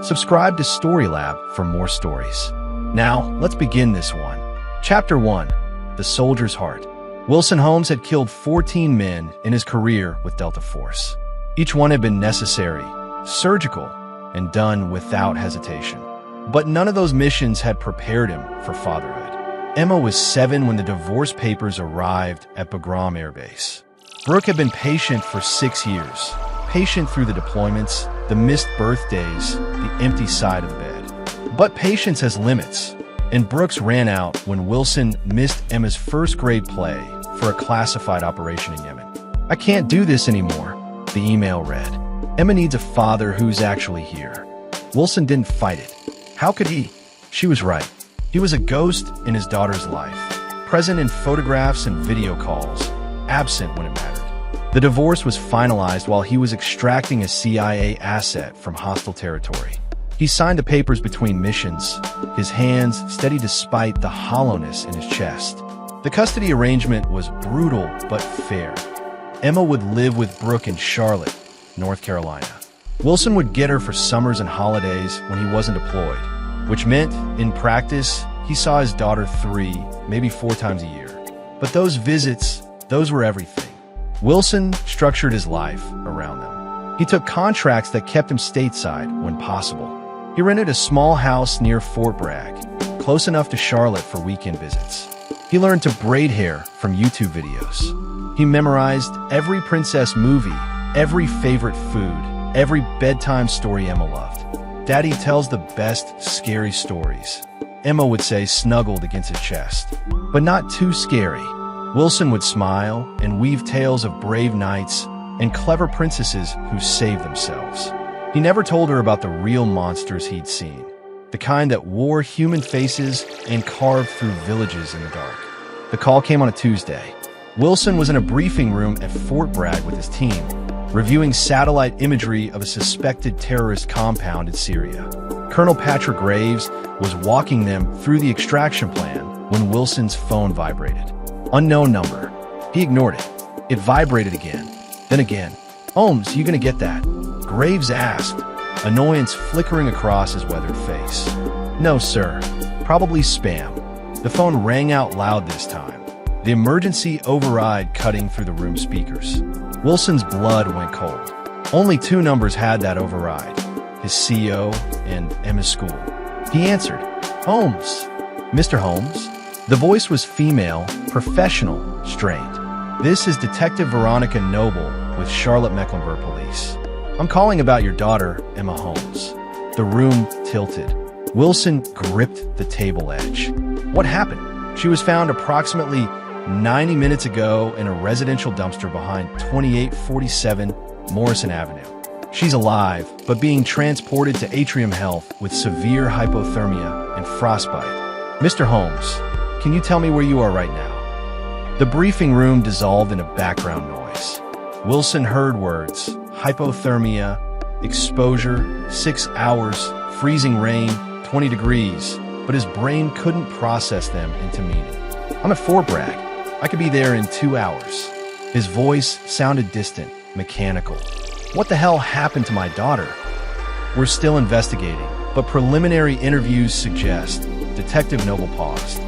Subscribe to StoryLab for more stories. Now, let's begin this one. Chapter 1. The Soldier's Heart. Wilson Holmes had killed 14 men in his career with Delta Force. Each one had been necessary, surgical, and done without hesitation. But none of those missions had prepared him for fatherhood. Emma was 7 when the divorce papers arrived at Bagram Air Base. Brooke had been patient for 6 years, patient through the deployments, the missed birthdays, the empty side of the bed. But patience has limits, and Brooks ran out when Wilson missed Emma's first-grade play for a classified operation in Yemen. "I can't do this anymore," the email read. "Emma needs a father who's actually here." Wilson didn't fight it. How could he? She was right. He was a ghost in his daughter's life, present in photographs and video calls, absent when it mattered. The divorce was finalized while he was extracting a CIA asset from hostile territory. He signed the papers between missions, his hands steady despite the hollowness in his chest. The custody arrangement was brutal but fair. Emma would live with Brooke in Charlotte, North Carolina. Wilson would get her for summers and holidays when he wasn't deployed, which meant, in practice, he saw his daughter 3, maybe 4 times a year. But those visits, those were everything. Wilson structured his life around them. He took contracts that kept him stateside when possible. He rented a small house near Fort Bragg, close enough to Charlotte for weekend visits. He learned to braid hair from YouTube videos. He memorized every princess movie, every favorite food, every bedtime story Emma loved. "Daddy tells the best scary stories," Emma would say, snuggled against his chest. But not too scary. Wilson would smile and weave tales of brave knights and clever princesses who saved themselves. He never told her about the real monsters he'd seen, the kind that wore human faces and carved through villages in the dark. The call came on a Tuesday. Wilson was in a briefing room at Fort Bragg with his team, reviewing satellite imagery of a suspected terrorist compound in Syria. Colonel Patrick Graves was walking them through the extraction plan when Wilson's phone vibrated. Unknown number. He ignored it. It vibrated again, then again. "Holmes, you gonna get that?" Graves asked, annoyance flickering across his weathered face. "No, sir. Probably spam." The phone rang out loud this time, the emergency override cutting through the room speakers. Wilson's blood went cold. Only 2 numbers had that override, his CO and Emma's school. He answered, "Holmes." "Mr. Holmes?" The voice was female, professional, strained. "This is Detective Veronica Noble with Charlotte Mecklenburg Police. I'm calling about your daughter, Emma Holmes." The room tilted. Wilson gripped the table edge. "What happened?" "She was found approximately 90 minutes ago in a residential dumpster behind 2847 Morrison Avenue. She's alive, but being transported to Atrium Health with severe hypothermia and frostbite." "Mr. Holmes, can you tell me where you are right now?" The briefing room dissolved in a background noise. Wilson heard words: hypothermia, exposure, 6 hours, freezing rain, 20 degrees, but his brain couldn't process them into meaning. "I'm at Fort Bragg. I could be there in 2 hours." His voice sounded distant, mechanical. "What the hell happened to my daughter?" "We're still investigating, but preliminary interviews suggest." Detective Noble paused.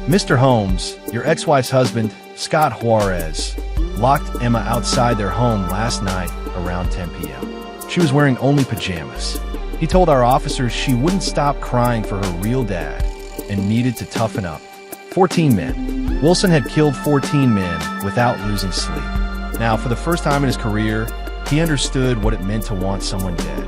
"Mr. Holmes, your ex-wife's husband, Scott Juarez, locked Emma outside their home last night around 10 p.m. She was wearing only pajamas. He told our officers she wouldn't stop crying for her real dad and needed to toughen up. 14 men. Wilson had killed 14 men without losing sleep. Now, for the first time in his career, he understood what it meant to want someone dead.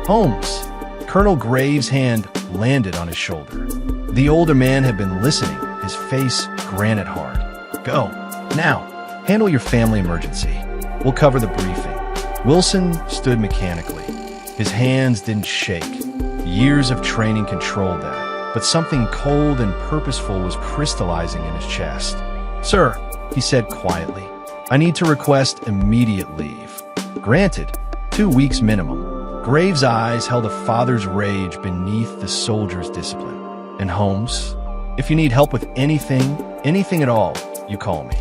"Holmes." Colonel Graves' hand landed on his shoulder. The older man had been listening, his face granite hard. "Go. Now. Handle your family emergency. We'll cover the briefing." Wilson stood mechanically. His hands didn't shake. Years of training controlled that. But something cold and purposeful was crystallizing in his chest. "Sir," he said quietly, "I need to request immediate leave." "Granted. 2 weeks minimum." Graves' eyes held a father's rage beneath the soldier's discipline. "And Holmes, if you need help with anything at all, you call me."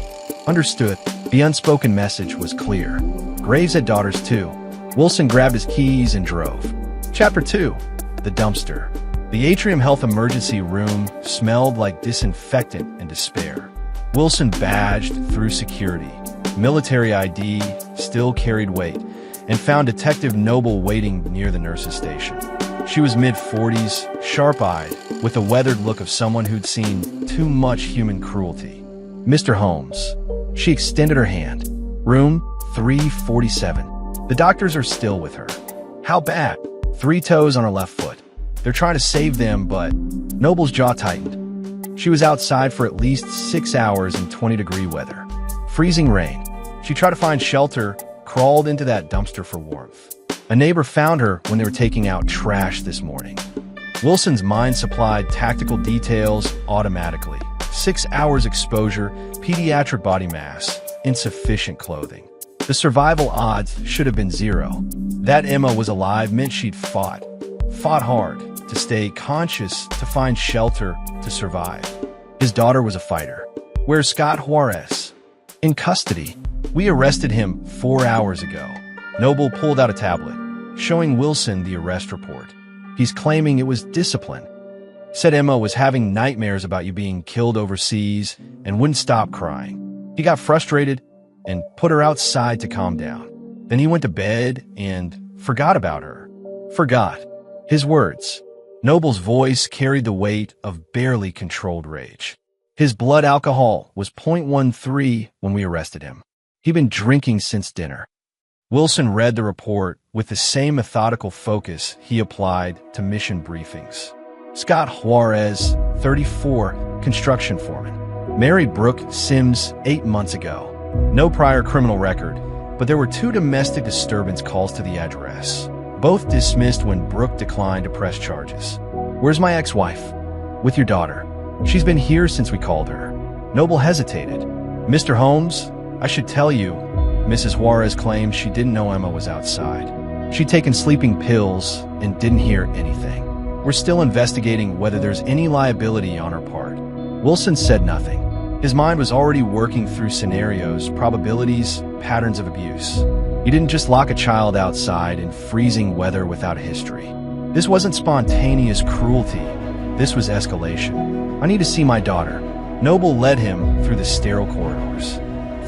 "Understood." The unspoken message was clear. Graves had daughters too. Wilson grabbed his keys and drove. Chapter 2. The dumpster. The Atrium Health emergency room smelled like disinfectant and despair. Wilson badged through security. Military ID still carried weight, and found Detective Noble waiting near the nurse's station. She was mid-40s, sharp-eyed, with a weathered look of someone who'd seen too much human cruelty. "Mr. Holmes." She extended her hand. "Room 347. The doctors are still with her." "How bad?" "3 toes on her left foot. They're trying to save them, but..." Noble's jaw tightened. She was outside for at least 6 hours in 20-degree weather. Freezing rain. She tried to find shelter, crawled into that dumpster for warmth. A neighbor found her when they were taking out trash this morning. Wilson's mind supplied tactical details automatically. 6 hours exposure, pediatric body mass, insufficient clothing. The survival odds should have been 0. That Emma was alive meant she'd fought hard, to stay conscious, to find shelter, to survive. His daughter was a fighter. "Where's Scott Juarez?" "In custody. We arrested him 4 hours ago." Noble pulled out a tablet, showing Wilson the arrest report. "He's claiming it was discipline. Said Emma was having nightmares about you being killed overseas and wouldn't stop crying. He got frustrated and put her outside to calm down. Then he went to bed and forgot about her." Forgot. His words. Noble's voice carried the weight of barely controlled rage. "His blood alcohol was 0.13 when we arrested him. He'd been drinking since dinner." Wilson read the report with the same methodical focus he applied to mission briefings. "Scott Juarez, 34, construction foreman. Married Brooke Sims 8 months ago. No prior criminal record, but there were 2 domestic disturbance calls to the address. Both dismissed when Brooke declined to press charges." "Where's my ex-wife?" "With your daughter. She's been here since we called her." Noble hesitated. "Mr. Holmes, I should tell you, Mrs. Juarez claims she didn't know Emma was outside. She'd taken sleeping pills and didn't hear anything. We're still investigating whether there's any liability on her part." Wilson said nothing. His mind was already working through scenarios, probabilities, patterns of abuse. He didn't just lock a child outside in freezing weather without a history. This wasn't spontaneous cruelty. This was escalation. "I need to see my daughter." Noble led him through the sterile corridors.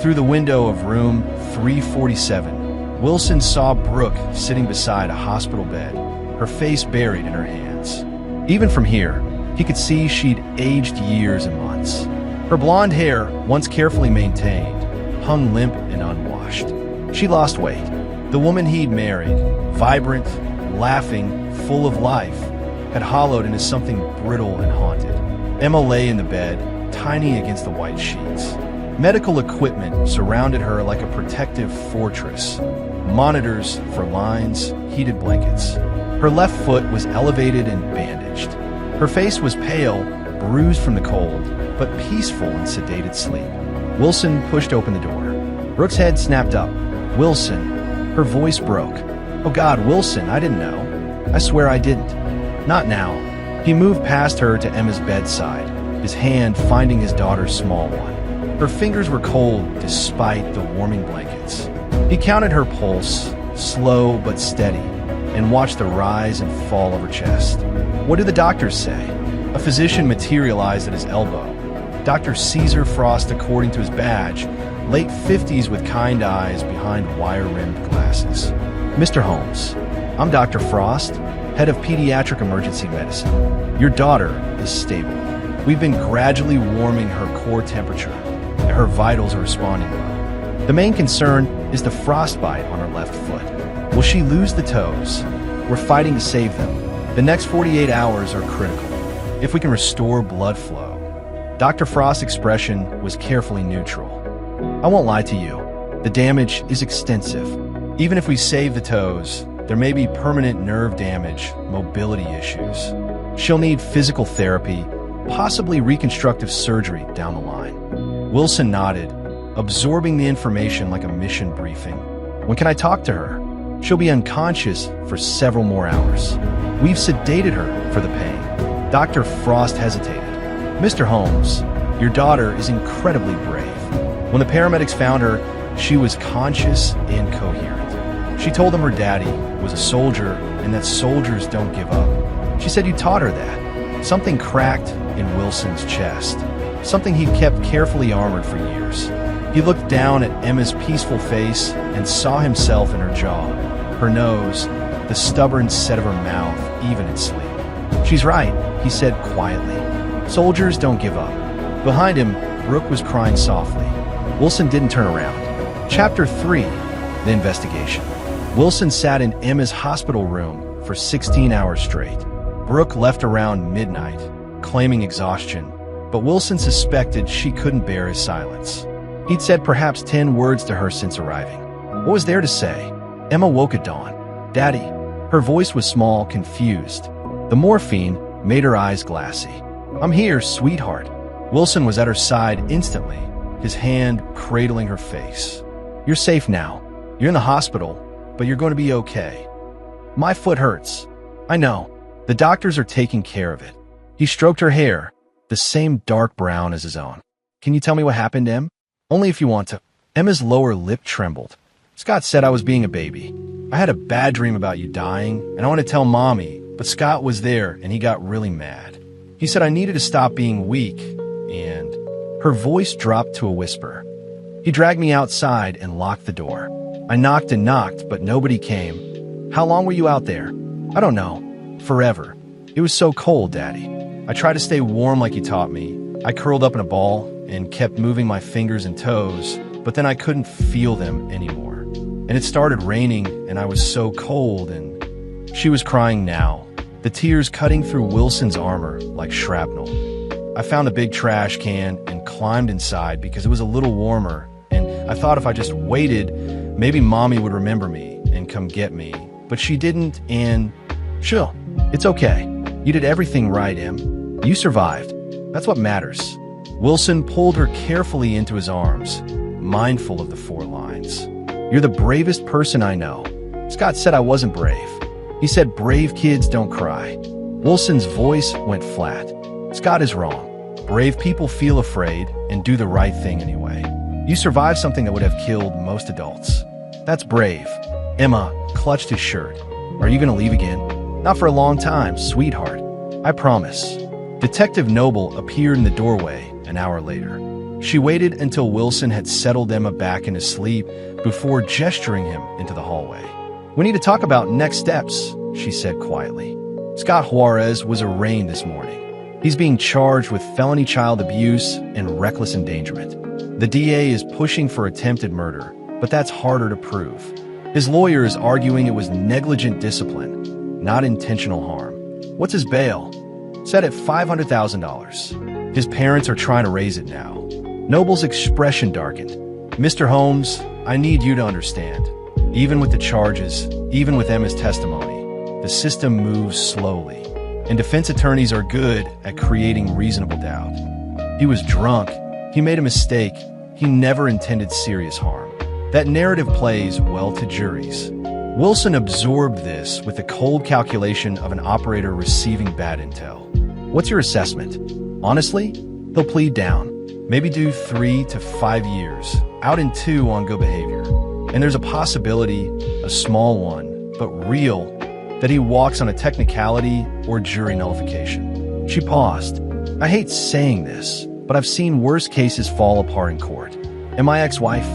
Through the window of room 347, Wilson saw Brooke sitting beside a hospital bed, her face buried in her hands. Even from here, he could see she'd aged years and months. Her blonde hair, once carefully maintained, hung limp and unwashed. She lost weight. The woman he'd married, vibrant, laughing, full of life, had hollowed into something brittle and haunted. Emma lay in the bed, tiny against the white sheets. Medical equipment surrounded her like a protective fortress. Monitors for lines, heated blankets. Her left foot was elevated and bandaged. Her face was pale, bruised from the cold, but peaceful in sedated sleep. Wilson pushed open the door. Brooke's head snapped up. "Wilson." Her voice broke. "Oh God, Wilson, I didn't know. I swear I didn't." "Not now." He moved past her to Emma's bedside, his hand finding his daughter's small one. Her fingers were cold despite the warming blankets. He counted her pulse, slow but steady, and watched the rise and fall of her chest. "What do the doctors say?" A physician materialized at his elbow. Dr. Caesar Frost, according to his badge, late 50s with kind eyes behind wire-rimmed glasses. "Mr. Holmes, I'm Dr. Frost, head of pediatric emergency medicine. Your daughter is stable. We've been gradually warming her core temperature, and her vitals are responding well. The main concern is the frostbite on her left foot. Will she lose the toes? We're fighting to save them. The next 48 hours are critical. If we can restore blood flow." Dr. Frost's expression was carefully neutral. "I won't lie to you. The damage is extensive. Even if we save the toes, there may be permanent nerve damage, mobility issues. She'll need physical therapy, possibly reconstructive surgery down the line." Wilson nodded, absorbing the information like a mission briefing. "When can I talk to her?" "She'll be unconscious for several more hours. We've sedated her for the pain." Dr. Frost hesitated. "Mr. Holmes, your daughter is incredibly brave. When the paramedics found her, she was conscious and coherent. She told them her daddy was a soldier and that soldiers don't give up. She said you taught her that. Something cracked in Wilson's chest. Something he'd kept carefully armored for years. He looked down at Emma's peaceful face and saw himself in her jaw, her nose, the stubborn set of her mouth, even in sleep. She's right, he said quietly. Soldiers don't give up. Behind him, Brooke was crying softly. Wilson didn't turn around. Chapter 3, The Investigation. Wilson sat in Emma's hospital room for 16 hours straight. Brooke left around midnight, claiming exhaustion, but Wilson suspected she couldn't bear his silence. He'd said perhaps 10 words to her since arriving. What was there to say? Emma woke at dawn. "Daddy." Her voice was small, confused. The morphine made her eyes glassy. "I'm here, sweetheart." Wilson was at her side instantly, his hand cradling her face. "You're safe now. You're in the hospital, but you're going to be okay." "My foot hurts." "I know. The doctors are taking care of it." He stroked her hair, the same dark brown as his own. "Can you tell me what happened, Em?" "Only if you want to." Emma's lower lip trembled. "Scott said I was being a baby. I had a bad dream about you dying, and I wanted to tell Mommy, but Scott was there and he got really mad. He said I needed to stop being weak, and..." Her voice dropped to a whisper. "He dragged me outside and locked the door. I knocked and knocked, but nobody came." "How long were you out there?" "I don't know. Forever. It was so cold, Daddy. I tried to stay warm like you taught me. I curled up in a ball and kept moving my fingers and toes, but then I couldn't feel them anymore. And it started raining, and I was so cold, and..." She was crying now, the tears cutting through Wilson's armor like shrapnel. "I found a big trash can and climbed inside because it was a little warmer, and I thought if I just waited, maybe Mommy would remember me and come get me. But she didn't, and..." "Chill. It's okay. You did everything right, Em. You survived. That's what matters." Wilson pulled her carefully into his arms, mindful of the 4 lines. "You're the bravest person I know." Scott said I wasn't brave. He said brave kids don't cry. Wilson's voice went flat. "Scott is wrong. Brave people feel afraid and do the right thing anyway. You survived something that would have killed most adults. That's brave." Emma clutched his shirt. "Are you going to leave again?" "Not for a long time, sweetheart. I promise." Detective Noble appeared in the doorway an hour later. She waited until Wilson had settled Emma back into sleep before gesturing him into the hallway. "We need to talk about next steps," she said quietly. "Scott Juarez was arraigned this morning. He's being charged with felony child abuse and reckless endangerment. The DA is pushing for attempted murder, but that's harder to prove. His lawyer is arguing it was negligent discipline, not intentional harm." "What's his bail?" "Set at $500,000. His parents are trying to raise it now." Noble's expression darkened. "Mr. Holmes, I need you to understand. Even with the charges, even with Emma's testimony, the system moves slowly, and defense attorneys are good at creating reasonable doubt. He was drunk. He made a mistake. He never intended serious harm. That narrative plays well to juries." Wilson absorbed this with the cold calculation of an operator receiving bad intel. "What's your assessment?" "Honestly, he'll plead down. Maybe do 3 to 5 years, out in 2 on good behavior. And there's a possibility, a small one, but real, that he walks on a technicality or jury nullification." She paused. "I hate saying this, but I've seen worse cases fall apart in court. And my ex-wife?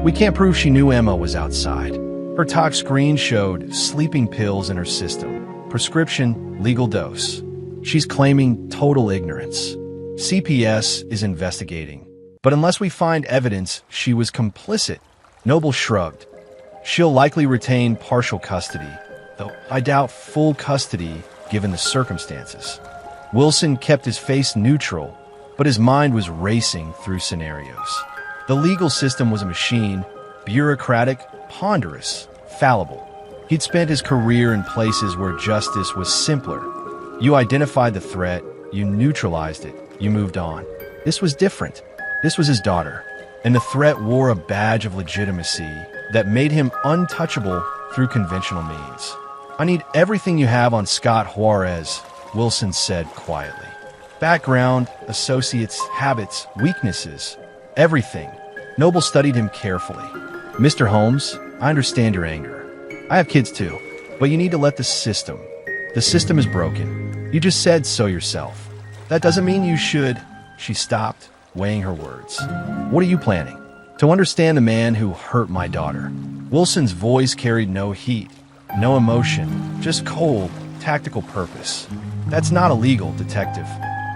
We can't prove she knew Emma was outside. Her tox screen showed sleeping pills in her system. Prescription, legal dose. She's claiming total ignorance. CPS is investigating. But unless we find evidence she was complicit..." Noble shrugged. "She'll likely retain partial custody, though I doubt full custody given the circumstances." Wilson kept his face neutral, but his mind was racing through scenarios. The legal system was a machine, bureaucratic, ponderous, fallible. He'd spent his career in places where justice was simpler. You identified the threat, you neutralized it, you moved on. This was different. This was his daughter, and the threat wore a badge of legitimacy that made him untouchable through conventional means. "I need everything you have on Scott Juarez," Wilson said quietly. "Background, associates, habits, weaknesses, everything." Noble studied him carefully. "Mr. Holmes, I understand your anger. I have kids too, but you need to let the system is broken. You just said so yourself. That doesn't mean you should. She stopped, weighing her words. What are you planning? To understand the man who hurt my daughter. Wilson's voice carried no heat, no emotion, just cold, tactical purpose. That's not illegal, detective.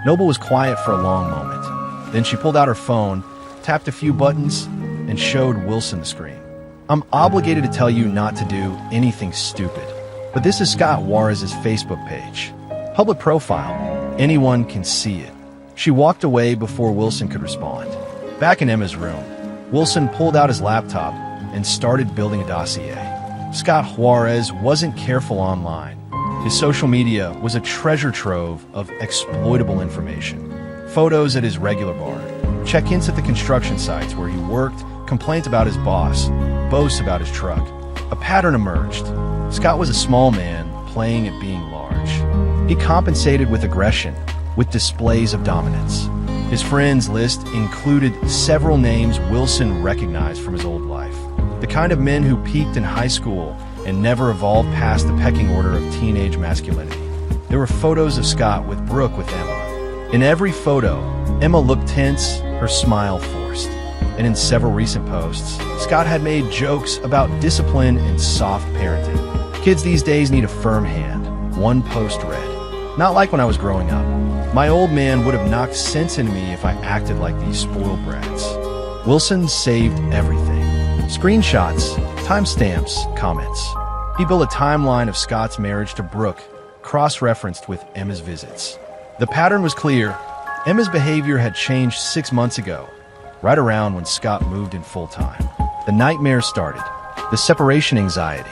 Noble was quiet for a long moment. Then she pulled out her phone, tapped a few buttons, and showed Wilson the screen. I'm obligated to tell you not to do anything stupid. But this is Scott Juarez's Facebook page. Public profile. Anyone can see it. She walked away before Wilson could respond. Back in Emma's room, Wilson pulled out his laptop and started building a dossier. Scott Juarez wasn't careful online. His social media was a treasure trove of exploitable information. Photos at his regular bar, check-ins at the construction sites where he worked, complaints about his boss, boasts about his truck. A pattern emerged. Scott was a small man playing at being large. He compensated with aggression, with displays of dominance. His friends list included several names Wilson recognized from his old life. The kind of men who peaked in high school and never evolved past the pecking order of teenage masculinity. There were photos of Scott with Brooke with Emma. In every photo, Emma looked tense, her smile forced. And in several recent posts, Scott had made jokes about discipline and soft parenting. Kids these days need a firm hand. One post read, "Not like when I was growing up. My old man would have knocked sense into me if I acted like these spoiled brats." Wilson saved everything. Screenshots, timestamps, comments. He built a timeline of Scott's marriage to Brooke, cross-referenced with Emma's visits. The pattern was clear. Emma's behavior had changed 6 months ago, right around when Scott moved in full-time. The nightmare started. The separation anxiety,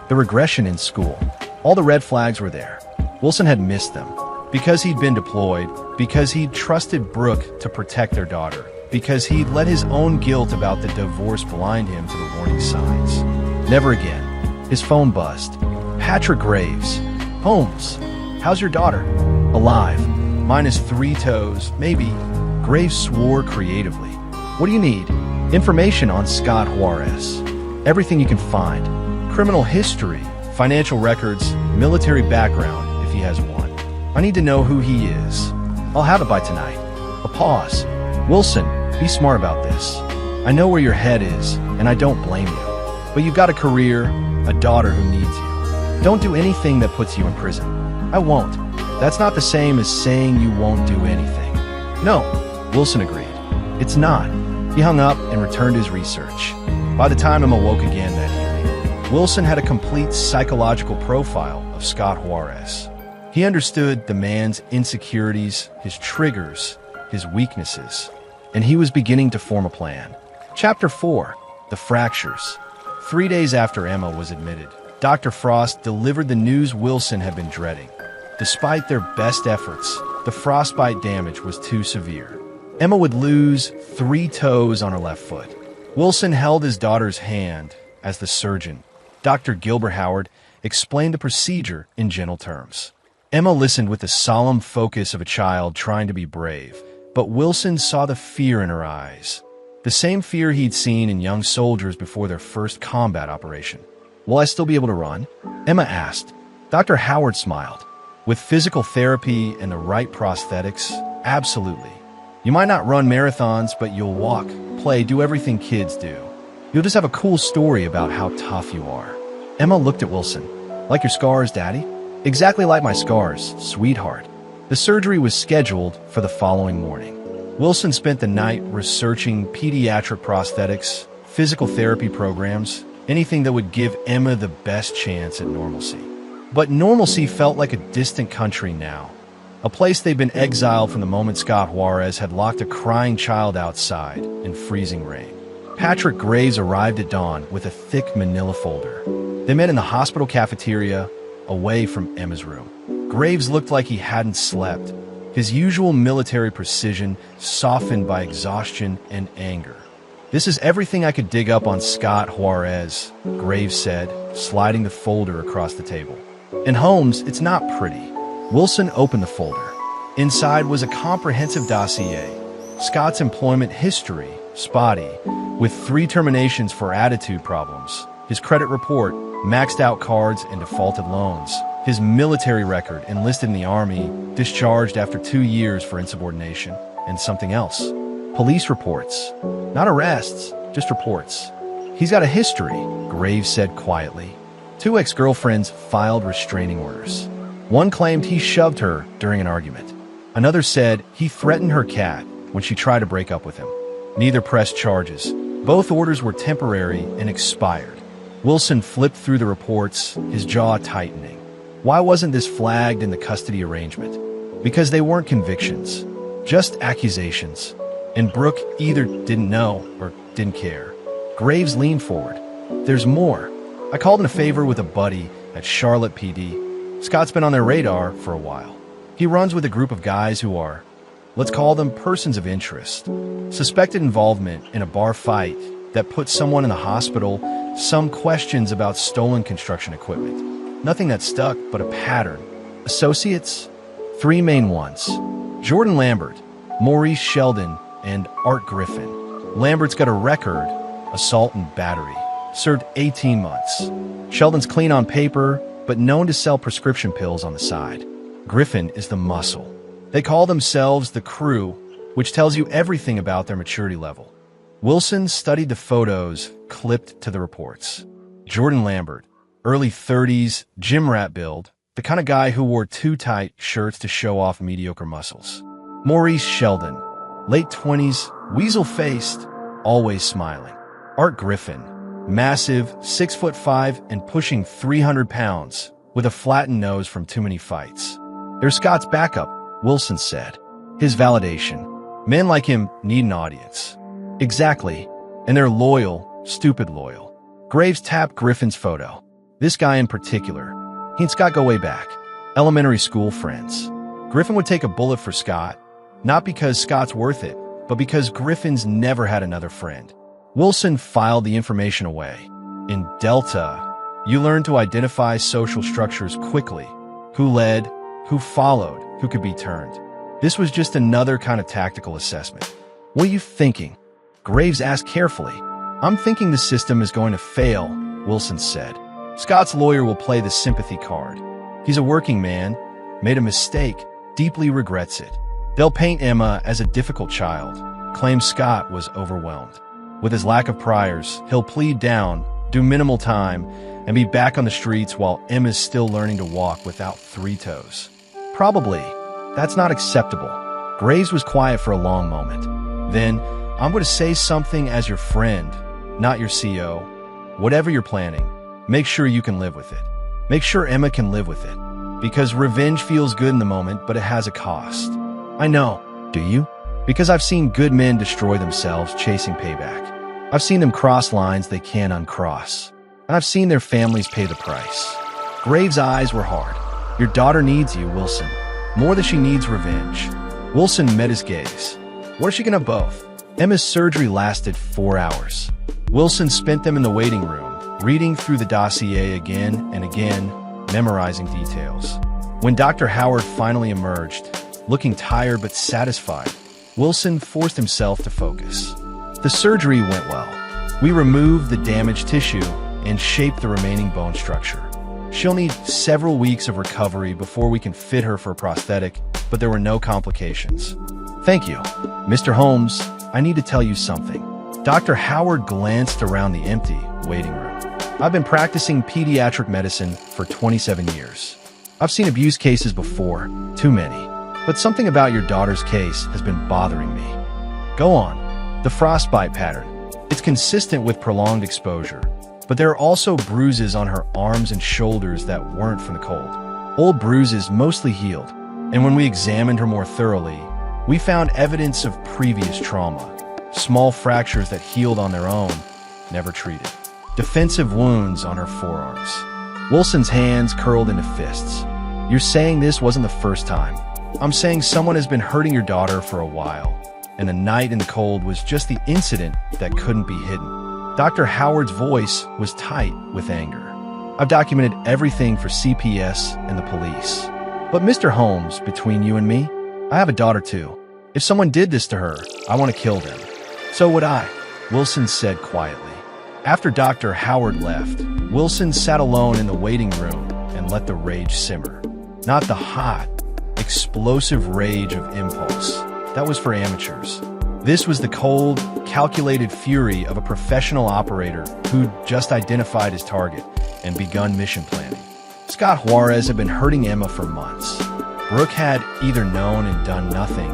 the regression in school. All the red flags were there. Wilson had missed them. Because he'd been deployed, because he'd trusted Brooke to protect their daughter, because he'd let his own guilt about the divorce blind him to the warning signs. Never again. His phone buzzed. Patrick Graves. "Holmes, how's your daughter?" "Alive. Minus 3 toes, maybe." Graves swore creatively. "What do you need?" "Information on Scott Juarez. Everything you can find. Criminal history, financial records, military background, if he has one. I need to know who he is. I'll have it by tonight." A pause. "Wilson, be smart about this. I know where your head is, and I don't blame you. But you've got a career, a daughter who needs you. Don't do anything that puts you in prison." "I won't." "That's not the same as saying you won't do anything." "No," Wilson agreed. "It's not." He hung up and returned to his research. By the time Emma woke again that evening, Wilson had a complete psychological profile of Scott Juarez. He understood the man's insecurities, his triggers, his weaknesses, and he was beginning to form a plan. Chapter 4. The Fractures. 3 days after Emma was admitted, Dr. Frost delivered the news Wilson had been dreading. Despite their best efforts, the frostbite damage was too severe. Emma would lose 3 toes on her left foot. Wilson held his daughter's hand as the surgeon, Dr. Gilbert Howard, explained the procedure in gentle terms. Emma listened with the solemn focus of a child trying to be brave, but Wilson saw the fear in her eyes. The same fear he'd seen in young soldiers before their first combat operation. "Will I still be able to run?" Emma asked. Dr. Howard smiled. "With physical therapy and the right prosthetics, absolutely. You might not run marathons, but you'll walk, play, do everything kids do. You'll just have a cool story about how tough you are." Emma looked at Wilson. "Like your scars, Daddy?" "Exactly like my scars, sweetheart." The surgery was scheduled for the following morning. Wilson spent the night researching pediatric prosthetics, physical therapy programs, anything that would give Emma the best chance at normalcy. But normalcy felt like a distant country now, a place they'd been exiled from the moment Scott Juarez had locked a crying child outside in freezing rain. Patrick Graves arrived at dawn with a thick manila folder. They met in the hospital cafeteria, away from Emma's room. Graves looked like he hadn't slept, his usual military precision softened by exhaustion and anger. "This is everything I could dig up on Scott Juarez," Graves said, sliding the folder across the table. "And Holmes, it's not pretty." Wilson opened the folder. Inside was a comprehensive dossier. Scott's employment history, spotty, with 3 terminations for attitude problems. His credit report, maxed out cards and defaulted loans. his military record, enlisted in the army, discharged after 2 years for insubordination, and something else. Police reports. Not arrests, just reports. He's got a history, Graves said quietly. 2 ex-girlfriends filed restraining orders. One claimed he shoved her during an argument. Another said he threatened her cat when she tried to break up with him. Neither pressed charges. Both orders were temporary and expired. Wilson flipped through the reports, his jaw tightening. Why wasn't this flagged in the custody arrangement? Because they weren't convictions, just accusations. And Brooke either didn't know or didn't care. Graves leaned forward. There's more. I called in a favor with a buddy at Charlotte PD. Scott's been on their radar for a while. He runs with a group of guys who are, let's call them persons of interest. Suspected involvement in a bar fight that put someone in the hospital, some questions about stolen construction equipment. Nothing that stuck, but a pattern. Associates? 3 main ones. Jordan Lambert, Maurice Sheldon, and Art Griffin. Lambert's got a record, assault and battery. Served 18 months. Sheldon's clean on paper, but known to sell prescription pills on the side. Griffin is the muscle. They call themselves the Crew, which tells you everything about their maturity level. Wilson studied the photos clipped to the reports. Jordan Lambert, early 30s, gym rat build, the kind of guy who wore too tight shirts to show off mediocre muscles. Maurice Sheldon, late 20s, weasel-faced, always smiling. Art Griffin, massive, 6'5" and pushing 300 pounds, with a flattened nose from too many fights. They're Scott's backup, Wilson said. His validation. Men like him need an audience. Exactly. And they're loyal, stupid loyal. Graves tapped Griffin's photo. This guy in particular. He and Scott go way back. Elementary school friends. Griffin would take a bullet for Scott, not because Scott's worth it, but because Griffin's never had another friend. Wilson filed the information away. In Delta, you learn to identify social structures quickly. Who led, who followed, who could be turned. This was just another kind of tactical assessment. What are you thinking? Graves asked carefully. I'm thinking the system is going to fail, Wilson said. Scott's lawyer will play the sympathy card. He's a working man, made a mistake, deeply regrets it. They'll paint Emma as a difficult child, claim Scott was overwhelmed. With his lack of priors, he'll plead down, do minimal time, and be back on the streets while Emma's still learning to walk without 3 toes. Probably. That's not acceptable. Graves was quiet for a long moment. Then, I'm going to say something as your friend, not your CO. Whatever you're planning, make sure you can live with it. Make sure Emma can live with it. Because revenge feels good in the moment, but it has a cost. I know. Do you? Because I've seen good men destroy themselves chasing payback. I've seen them cross lines they can't uncross. And I've seen their families pay the price. Graves' eyes were hard. Your daughter needs you, Wilson. More than she needs revenge. Wilson met his gaze. What if she can have both? Emma's surgery lasted 4 hours. Wilson spent them in the waiting room, reading through the dossier again and again, memorizing details. When Dr. Howard finally emerged, looking tired but satisfied, Wilson forced himself to focus. The surgery went well. We removed the damaged tissue and shaped the remaining bone structure. She'll need several weeks of recovery before we can fit her for a prosthetic, but there were no complications. Thank you. Mr. Holmes, I need to tell you something. Dr. Howard glanced around the empty waiting room. I've been practicing pediatric medicine for 27 years. I've seen abuse cases before, too many. But something about your daughter's case has been bothering me. Go on. The frostbite pattern. It's consistent with prolonged exposure. But there are also bruises on her arms and shoulders that weren't from the cold. Old bruises mostly healed. And when we examined her more thoroughly, we found evidence of previous trauma. Small fractures that healed on their own, never treated. Defensive wounds on her forearms. Wilson's hands curled into fists. You're saying this wasn't the first time. I'm saying someone has been hurting your daughter for a while, and the night in the cold was just the incident that couldn't be hidden. Dr. Howard's voice was tight with anger. I've documented everything for CPS and the police. But Mr. Holmes, between you and me, I have a daughter too. If someone did this to her, I want to kill them. So would I, Wilson said quietly. After Dr. Howard left, Wilson sat alone in the waiting room and and let the rage simmer. Not the hot, explosive rage of impulse. That was for amateurs. This was the cold, calculated fury of a professional operator who'd just identified his target and begun mission planning. Scott Juarez had been hurting Emma for months. Brooke had either known and done nothing,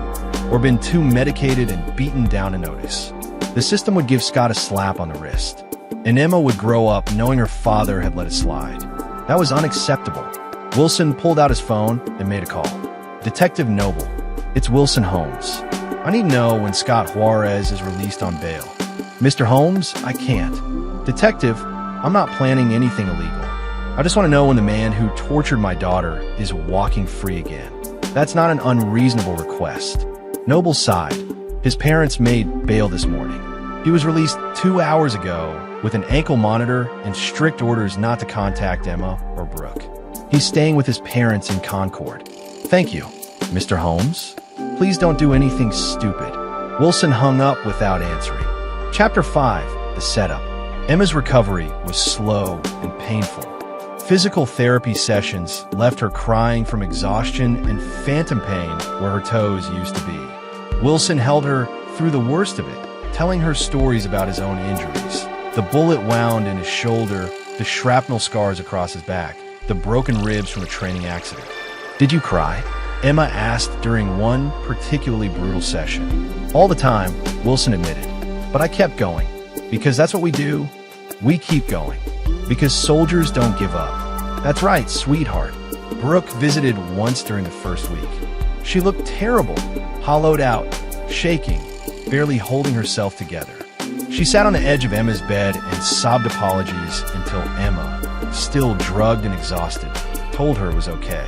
or been too medicated and beaten down to notice. The system would give Scott a slap on the wrist, and Emma would grow up knowing her father had let it slide. That was unacceptable. Wilson pulled out his phone and made a call. Detective Noble, it's Wilson Holmes. I need to know when Scott Juarez is released on bail. Mr. Holmes, I can't. Detective, I'm not planning anything illegal. I just want to know when the man who tortured my daughter is walking free again. That's not an unreasonable request. Noble sighed. His parents made bail this morning. He was released 2 hours ago with an ankle monitor and strict orders not to contact Emma or Brooke. He's staying with his parents in Concord. Thank you, Mr. Holmes. Please don't do anything stupid. Wilson hung up without answering. Chapter 5, The Setup. Emma's recovery was slow and painful. Physical therapy sessions left her crying from exhaustion and phantom pain where her toes used to be. Wilson held her through the worst of it, telling her stories about his own injuries. The bullet wound in his shoulder, the shrapnel scars across his back, the broken ribs from a training accident. Did you cry? Emma asked during one particularly brutal session. All the time, Wilson admitted. But I kept going. Because that's what we do. We keep going. Because soldiers don't give up. That's right, sweetheart. Brooke visited once during the first week. She looked terrible, hollowed out, shaking, barely holding herself together. She sat on the edge of Emma's bed and sobbed apologies until Emma, still drugged and exhausted, told her it was okay.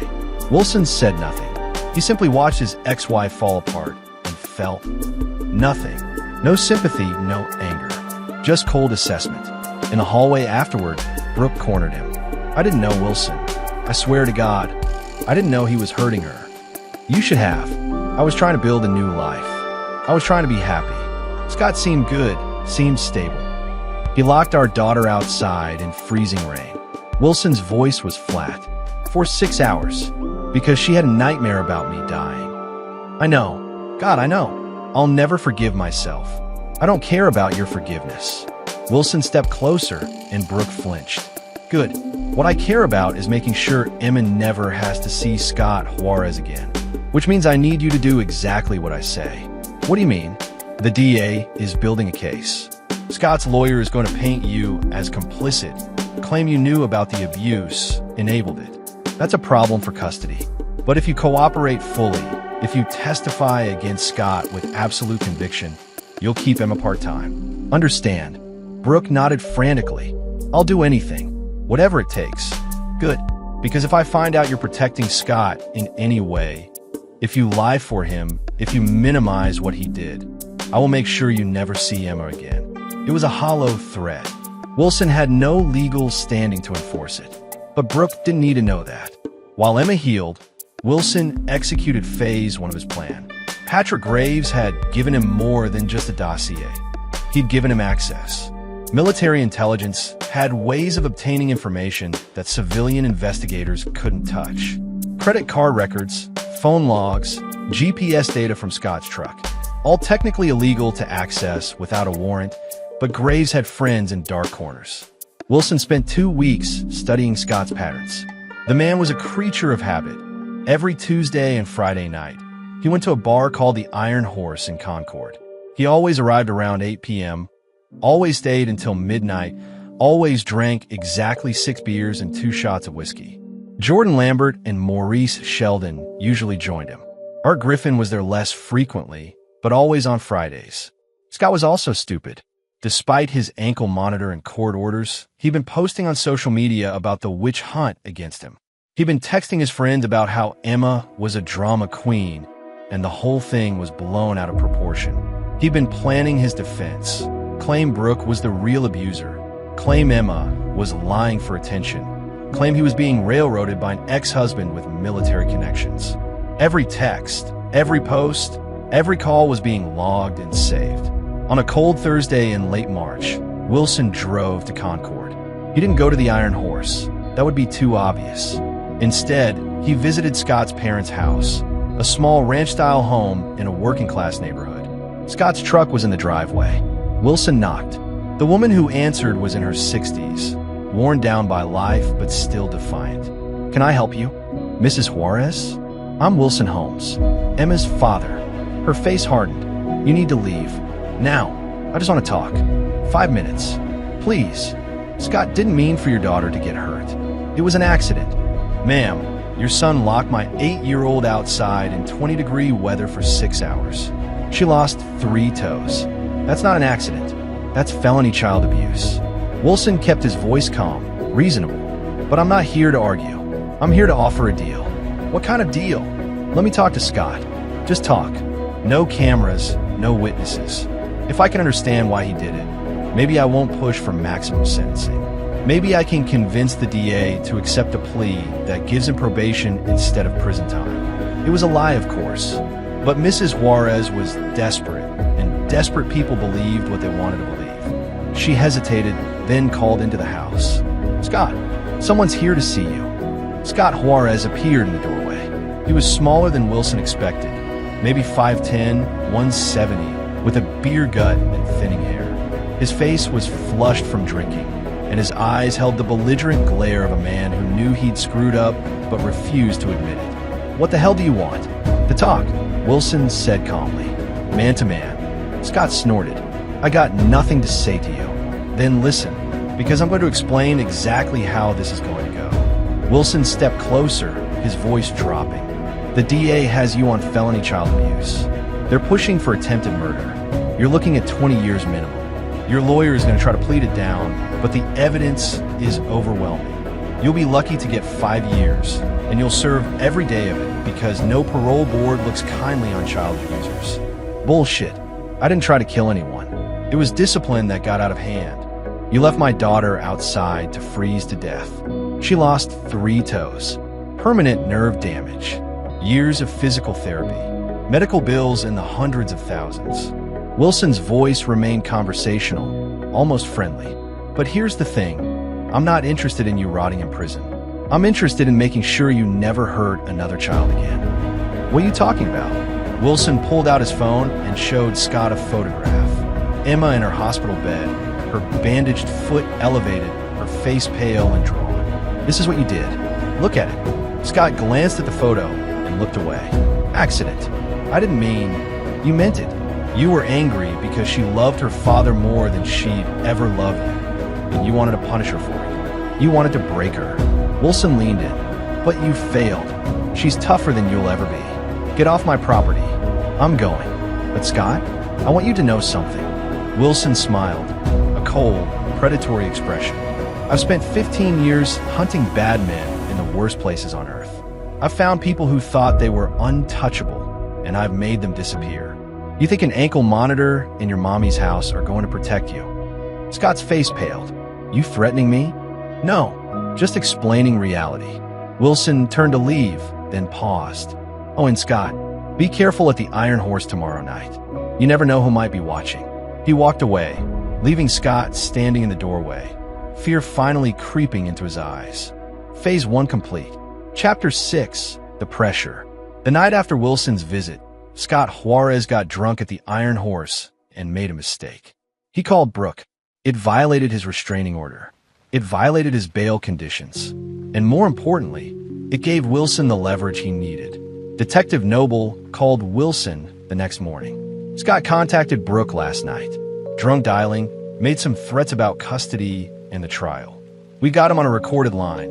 Wilson said nothing. He simply watched his ex-wife fall apart and felt nothing. No sympathy, no anger. Just cold assessment. In the hallway afterward, Brooke cornered him. I didn't know Wilson. I swear to God, I didn't know he was hurting her. You should have. I was trying to build a new life. I was trying to be happy. Scott seemed good, seemed stable. He locked our daughter outside in freezing rain. Wilson's voice was flat. For 6 hours. Because she had a nightmare about me dying. I know. God, I know. I'll never forgive myself. I don't care about your forgiveness. Wilson stepped closer, and Brooke flinched. Good. What I care about is making sure Emma never has to see Scott Juarez again. Which means I need you to do exactly what I say. What do you mean? The DA is building a case. Scott's lawyer is going to paint you as complicit, claim you knew about the abuse, enabled it. That's a problem for custody. But if you cooperate fully, if you testify against Scott with absolute conviction, you'll keep Emma part-time. Understand? Brooke nodded frantically. I'll do anything. Whatever it takes. Good. Because if I find out you're protecting Scott in any way, if you lie for him, if you minimize what he did, I will make sure you never see Emma again. It was a hollow threat. Wilson had no legal standing to enforce it. But Brooke didn't need to know that. While Emma healed, Wilson executed phase 1 of his plan. Patrick Graves had given him more than just a dossier. He'd given him access. Military intelligence had ways of obtaining information that civilian investigators couldn't touch. Credit card records, phone logs, GPS data from Scott's truck. All technically illegal to access without a warrant, but Graves had friends in dark corners. Wilson spent 2 weeks studying Scott's patterns. The man was a creature of habit. Every Tuesday and Friday night, he went to a bar called the Iron Horse in Concord. He always arrived around 8 p.m., always stayed until midnight, always drank exactly 6 beers and 2 shots of whiskey. Jordan Lambert and Maurice Sheldon usually joined him. Art Griffin was there less frequently, but always on Fridays. Scott was also stupid. Despite his ankle monitor and court orders, he'd been posting on social media about the witch hunt against him. He'd been texting his friends about how Emma was a drama queen, and the whole thing was blown out of proportion. He'd been planning his defense. Claim Brooke was the real abuser. Claim Emma was lying for attention. Claim he was being railroaded by an ex-husband with military connections. Every text, every post, every call was being logged and saved. On a cold Thursday in late March, Wilson drove to Concord. He didn't go to the Iron Horse. That would be too obvious. Instead, he visited Scott's parents' house, a small ranch-style home in a working-class neighborhood. Scott's truck was in the driveway. Wilson knocked. The woman who answered was in her 60s, worn down by life but still defiant. "Can I help you? Mrs. Juarez? I'm Wilson Holmes, Emma's father." Her face hardened. "You need to leave. Now. I just want to talk. 5 minutes. Please." "Scott didn't mean for your daughter to get hurt. It was an accident." "Ma'am, your son locked my 8-year-old outside in 20-degree weather for 6 hours. She lost 3 toes. That's not an accident. That's felony child abuse." Wilson kept his voice calm, reasonable. "But I'm not here to argue. I'm here to offer a deal." "What kind of deal?" "Let me talk to Scott. Just talk. No cameras, no witnesses. If I can understand why he did it, maybe I won't push for maximum sentencing. Maybe I can convince the DA to accept a plea that gives him probation instead of prison time." It was a lie, of course. But Mrs. Juarez was desperate, and desperate people believed what they wanted to believe. She hesitated, then called into the house. "Scott, someone's here to see you." Scott Juarez appeared in the doorway. He was smaller than Wilson expected, maybe 5'10", 170, with a beer gut and thinning hair. His face was flushed from drinking, and his eyes held the belligerent glare of a man who knew he'd screwed up but refused to admit it. "What the hell do you want?" "To talk," Wilson said calmly. "Man to man." Scott snorted. "I got nothing to say to you." "Then listen, because I'm going to explain exactly how this is going to go." Wilson stepped closer, his voice dropping. "The DA has you on felony child abuse. They're pushing for attempted murder. You're looking at 20 years minimum. Your lawyer is going to try to plead it down, but the evidence is overwhelming. You'll be lucky to get 5 years, and you'll serve every day of it because no parole board looks kindly on child abusers." "Bullshit. I didn't try to kill anyone. It was discipline that got out of hand. You left my daughter outside to freeze to death. She lost 3 toes. Permanent nerve damage. Years of physical therapy. Medical bills in the hundreds of thousands." Wilson's voice remained conversational, almost friendly. "But here's the thing. I'm not interested in you rotting in prison. I'm interested in making sure you never hurt another child again." "What are you talking about?" Wilson pulled out his phone and showed Scott a photograph. Emma in her hospital bed, her bandaged foot elevated, her face pale and drawn. "This is what you did. Look at it." Scott glanced at the photo and looked away. "Accident. I didn't mean..." "You meant it. You were angry because she loved her father more than she'd ever loved you, and you wanted to punish her for it. You wanted to break her." Wilson leaned in. "But you failed. She's tougher than you'll ever be. Get off my property. I'm going." "But Scott, I want you to know something." Wilson smiled, a cold, predatory expression. "I've spent 15 years hunting bad men in the worst places on earth. I've found people who thought they were untouchable, and I've made them disappear. You think an ankle monitor in your mommy's house are going to protect you?" Scott's face paled. "You threatening me?" "No, just explaining reality." Wilson turned to leave, then paused. "Oh, and Scott, be careful at the Iron Horse tomorrow night. You never know who might be watching." He walked away, leaving Scott standing in the doorway, fear finally creeping into his eyes. Phase 1 complete. Chapter 6, The Pressure. The night after Wilson's visit, Scott Juarez got drunk at the Iron Horse and made a mistake. He called Brooke. It violated his restraining order. It violated his bail conditions. And more importantly, it gave Wilson the leverage he needed. Detective Noble called Wilson the next morning. Scott contacted Brooke last night. Drunk dialing, made some threats about custody and the trial. "We got him on a recorded line."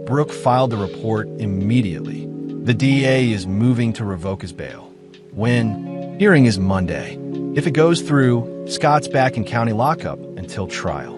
Brooke filed the report immediately. The DA is moving to revoke his bail. When? Hearing is Monday. If it goes through, Scott's back in county lockup until trial.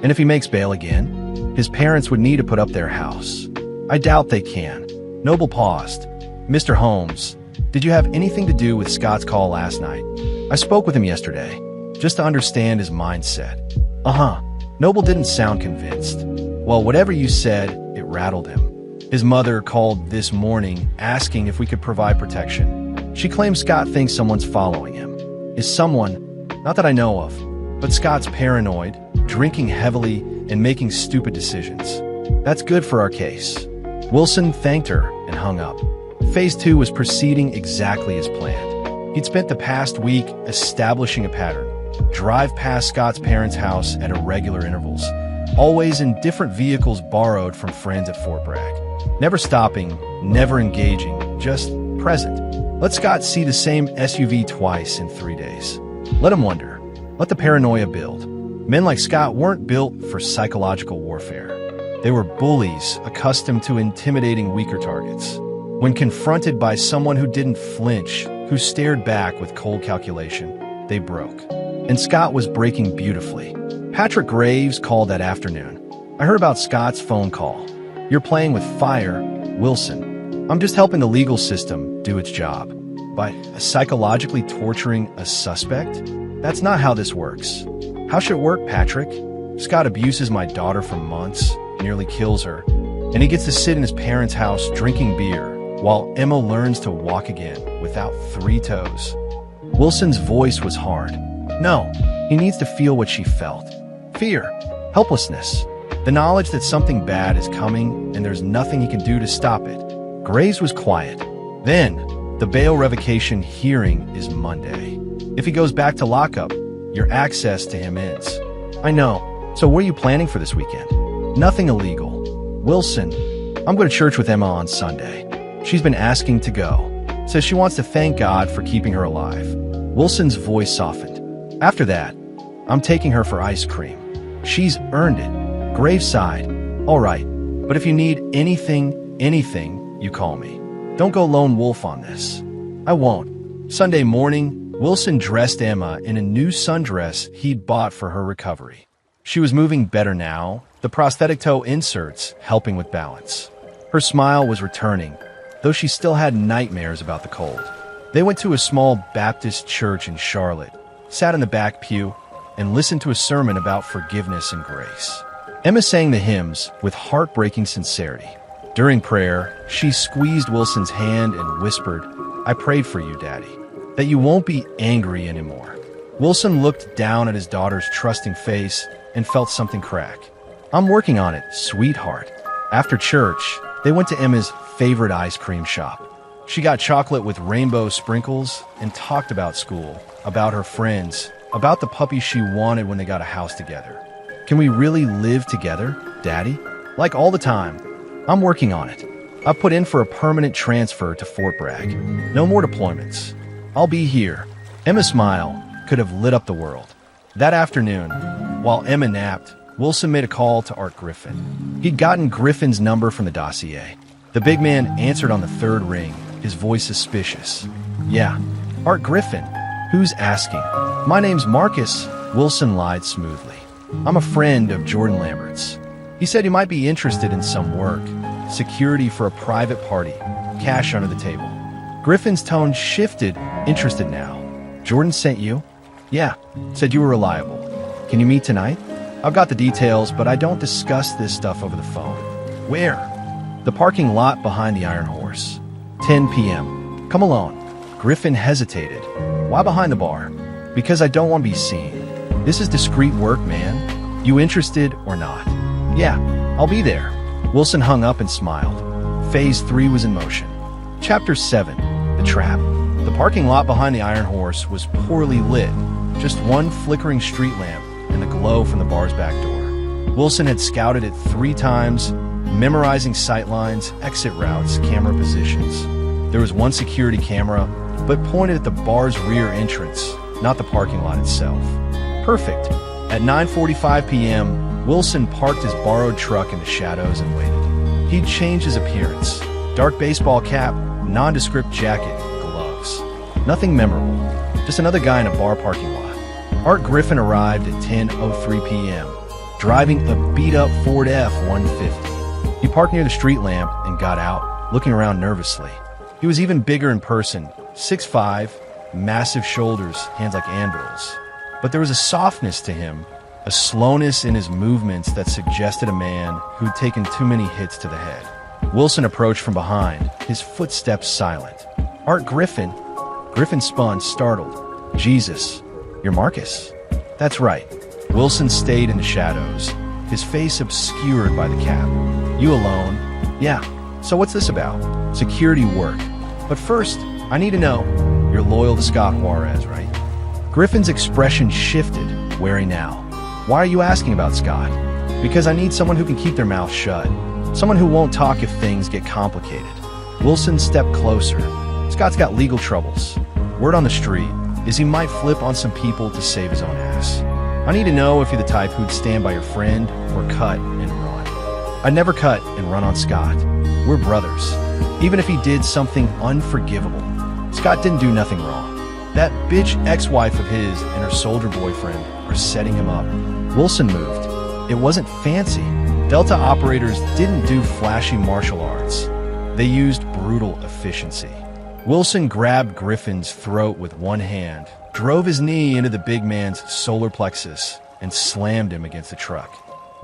And if he makes bail again, his parents would need to put up their house. I doubt they can. Noble paused. "Mr. Holmes, did you have anything to do with Scott's call last night?" "I spoke with him yesterday, just to understand his mindset." "Uh-huh." Noble didn't sound convinced. "Well, whatever you said, it rattled him. His mother called this morning asking if we could provide protection. She claims Scott thinks someone's following him. Is someone, not that I know of, but Scott's paranoid, drinking heavily, and making stupid decisions. That's good for our case." Wilson thanked her and hung up. Phase 2 was proceeding exactly as planned. He'd spent the past week establishing a pattern. Drive past Scott's parents' house at irregular intervals, always in different vehicles borrowed from friends at Fort Bragg. Never stopping, never engaging, just present. Let Scott see the same SUV twice in 3 days. Let him wonder. Let the paranoia build. Men like Scott weren't built for psychological warfare. They were bullies accustomed to intimidating weaker targets. When confronted by someone who didn't flinch, who stared back with cold calculation, they broke. And Scott was breaking beautifully. Patrick Graves called that afternoon. I heard about Scott's phone call. You're playing with fire, Wilson. I'm just helping the legal system do its job. By psychologically torturing a suspect? That's not how this works. How should it work, Patrick? Scott abuses my daughter for months, nearly kills her, and he gets to sit in his parents' house drinking beer while Emma learns to walk again without 3 toes. Wilson's voice was hard. No, he needs to feel what she felt. Fear, helplessness, the knowledge that something bad is coming and there's nothing he can do to stop it. Graves was quiet. Then, the bail revocation hearing is Monday. If he goes back to lockup, your access to him ends. I know. So what are you planning for this weekend? Nothing illegal. Wilson, I'm going to church with Emma on Sunday. She's been asking to go. Says she wants to thank God for keeping her alive. Wilson's voice softened. After that, I'm taking her for ice cream. She's earned it. Graves sighed. All right, but if you need anything, you call me. Don't go lone wolf on this. I won't. Sunday morning, Wilson dressed Emma in a new sundress he'd bought for her recovery. She was moving better now, the prosthetic toe inserts helping with balance. Her smile was returning, though she still had nightmares about the cold. They went to a small Baptist church in Charlotte, sat in the back pew, and listened to a sermon about forgiveness and grace. Emma sang the hymns with heartbreaking sincerity. During prayer, she squeezed Wilson's hand and whispered, I prayed for you, Daddy, that you won't be angry anymore. Wilson looked down at his daughter's trusting face and felt something crack. I'm working on it, sweetheart. After church, they went to Emma's favorite ice cream shop. She got chocolate with rainbow sprinkles and talked about school, about her friends, about the puppy she wanted when they got a house together. Can we really live together, Daddy? Like all the time. I'm working on it. I put in for a permanent transfer to Fort Bragg. No more deployments. I'll be here. Emma's smile could have lit up the world. That afternoon, while Emma napped, Wilson made a call to Art Griffin. He'd gotten Griffin's number from the dossier. The big man answered on the 3rd ring, his voice suspicious. Yeah, Art Griffin. Who's asking? My name's Marcus, Wilson lied smoothly. I'm a friend of Jordan Lambert's. He said he might be interested in some work, security for a private party, cash under the table. Griffin's tone shifted, interested now. Jordan sent you? Yeah, said you were reliable. Can you meet tonight? I've got the details, but I don't discuss this stuff over the phone. Where? The parking lot behind the Iron Horse. 10 p.m. Come alone. Griffin hesitated. Why behind the bar? Because I don't want to be seen. This is discreet work, man. You interested or not? Yeah, I'll be there. Wilson hung up and smiled. Phase 3 was in motion. Chapter 7, The Trap. The parking lot behind the Iron Horse was poorly lit. Just one flickering street lamp and the glow from the bar's back door. Wilson had scouted it 3 times, memorizing sightlines, exit routes, camera positions. There was one security camera, but pointed at the bar's rear entrance, not the parking lot itself. Perfect. At 9:45 p.m., Wilson parked his borrowed truck in the shadows and waited. He'd changed his appearance. Dark baseball cap, nondescript jacket, gloves. Nothing memorable. Just another guy in a bar parking lot. Art Griffin arrived at 10:03 p.m., driving a beat-up Ford F-150. He parked near the street lamp and got out, looking around nervously. He was even bigger in person, 6'5", massive shoulders, hands like anvils. But there was a softness to him, a slowness in his movements that suggested a man who'd taken too many hits to the head. Wilson approached from behind, his footsteps silent. Art Griffin? Griffin spun, startled. Jesus, you're Marcus? That's right. Wilson stayed in the shadows, his face obscured by the cap. You alone? Yeah, So what's this about? Security work. But first, I need to know, you're loyal to Scott Juarez, right? Griffin's expression shifted, wary now. Why are you asking about Scott? Because I need someone who can keep their mouth shut. Someone who won't talk if things get complicated. Wilson stepped closer. Scott's got legal troubles. Word on the street is he might flip on some people to save his own ass. I need to know if you're the type who'd stand by your friend or cut and run. I'd never cut and run on Scott. We're brothers. Even if he did something unforgivable, Scott didn't do nothing wrong. That bitch ex-wife of his and her soldier boyfriend are setting him up. Wilson moved. It wasn't fancy. Delta operators didn't do flashy martial arts. They used brutal efficiency. Wilson grabbed Griffin's throat with one hand, drove his knee into the big man's solar plexus, and slammed him against the truck.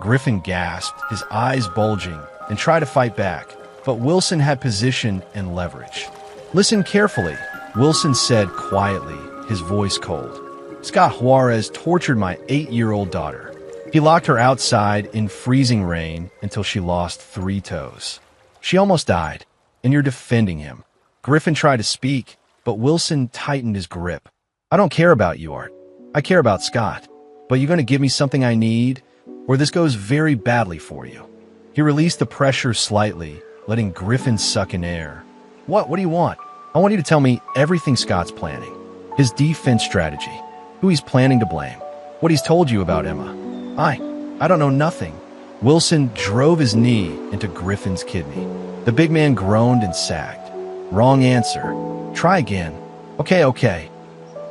Griffin gasped, his eyes bulging, and tried to fight back, but Wilson had position and leverage. Listen carefully, Wilson said quietly, his voice cold. Scott Juarez tortured my 8-year-old daughter. He locked her outside in freezing rain until she lost 3 toes. She almost died, and you're defending him. Griffin tried to speak, but Wilson tightened his grip. I don't care about you, Art. I care about Scott. But you're going to give me something I need, or this goes very badly for you. He released the pressure slightly, letting Griffin suck in air. What do you want? I want you to tell me everything Scott's planning. His defense strategy. Who he's planning to blame. What he's told you about Emma. I don't know nothing. Wilson drove his knee into Griffin's kidney. The big man groaned and sagged. Wrong answer. Try again. Okay.